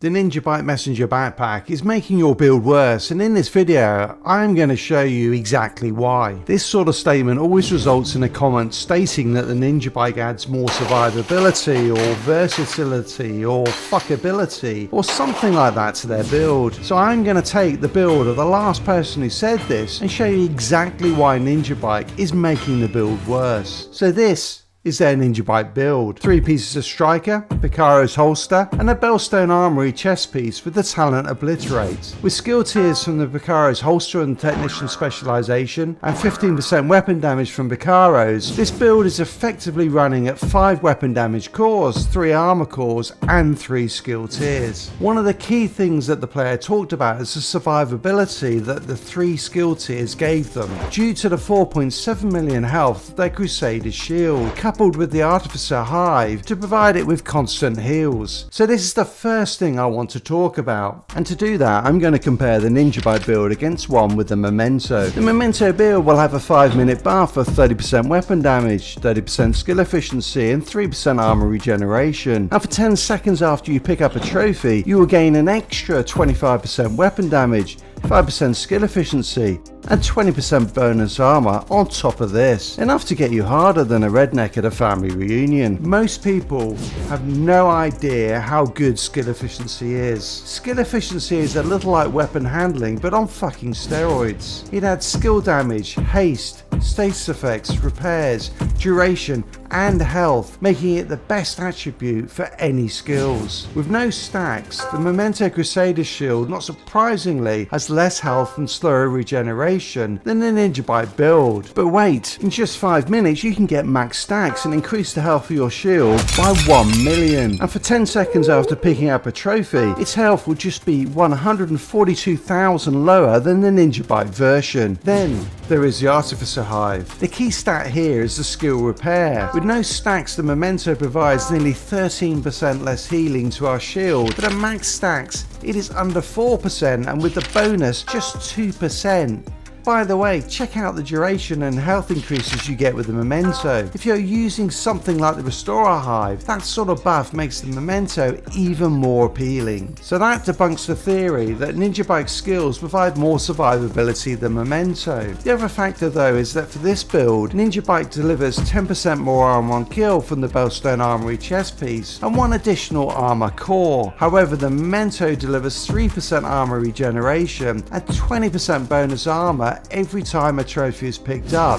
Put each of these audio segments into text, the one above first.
The Ninjabike Messenger Backpack is making your build worse, and in this video I'm going to show you exactly why. This sort of statement always results in a comment stating that the Ninjabike adds more survivability or versatility or fuckability or something like that to their build. So I'm going to take the build of the last person who said this and show you exactly why Ninjabike is making the build worse. So this is their Ninjabike build. 3 pieces of striker, Picaro's holster, and a Bellstone armory chest piece with the talent Obliterate. With skill tiers from the Picaro's holster and technician specialization, and 15% weapon damage from Picaro's, this build is effectively running at 5 weapon damage cores, 3 armor cores, and 3 skill tiers. One of the key things that the player talked about is the survivability that the 3 skill tiers gave them, due to the 4.7 million health of their Crusader's shield, coupled with the Artificer Hive to provide it with constant heals. So this is the first thing I want to talk about, and to do that I'm going to compare the Ninjabike build against one with the Memento. The Memento build will have a 5-minute buff of 30% weapon damage, 30% skill efficiency, and 3% armor regeneration, and for 10 seconds after you pick up a trophy you will gain an extra 25% weapon damage, 5% skill efficiency, and 20% bonus armor on top of this. Enough to get you harder than a redneck at a family reunion. Most people have no idea how good skill efficiency is. Skill efficiency is a little like weapon handling, but on fucking steroids. It adds skill damage, haste, status effects, repairs, duration, and health, making it the best attribute for any skills. With no stacks, the Memento Crusader shield, not surprisingly, has less health and slower regeneration than the Ninjabike build. But wait, in just 5 minutes you can get max stacks and increase the health of your shield by 1 million. And for 10 seconds after picking up a trophy, its health will just be 142,000 lower than the Ninjabike version. Then there is the Artificer Hive. The key stat here is the skill repair. With no stacks, the Memento provides nearly 13% less healing to our shield, but at max stacks it is under 4%, and with the bonus just 2%. By the way, check out the duration and health increases you get with the Memento. If you're using something like the Restorer Hive, that sort of buff makes the Memento even more appealing. So that debunks the theory that Ninjabike skills provide more survivability than Memento. The other factor though is that for this build, Ninjabike delivers 10% more armor on kill from the Bellstone armory chest piece and 1 additional armor core. However, the Memento delivers 3% armor regeneration and 20% bonus armor every time a trophy is picked up,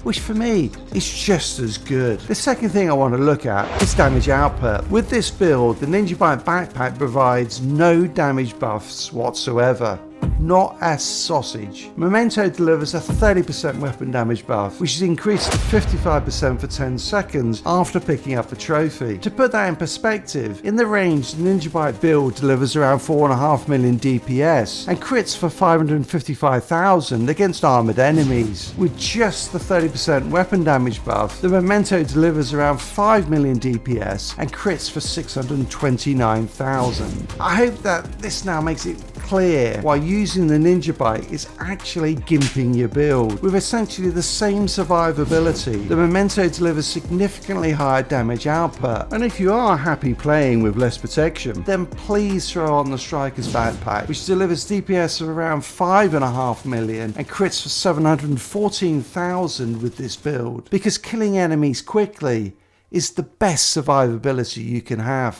which for me is just as good. The second thing I want to look at is damage output. With this build, the Ninjabike Backpack provides no damage buffs whatsoever. Not a sausage. Memento delivers a 30% weapon damage buff, which is increased to 55% for 10 seconds after picking up a trophy. To put that in perspective, in the range, the Ninjabike build delivers around 4.5 million DPS and crits for 555,000 against armored enemies. With just the 30% weapon damage buff, the Memento delivers around 5 million DPS and crits for 629,000. I hope that this now makes it clear why using the Ninjabike is actually gimping your build. With essentially the same survivability, the Memento delivers significantly higher damage output, and if you are happy playing with less protection, then please throw on the Striker's Backpack, which delivers DPS of around 5.5 million and crits for 714,000 with this build, because killing enemies quickly is the best survivability you can have.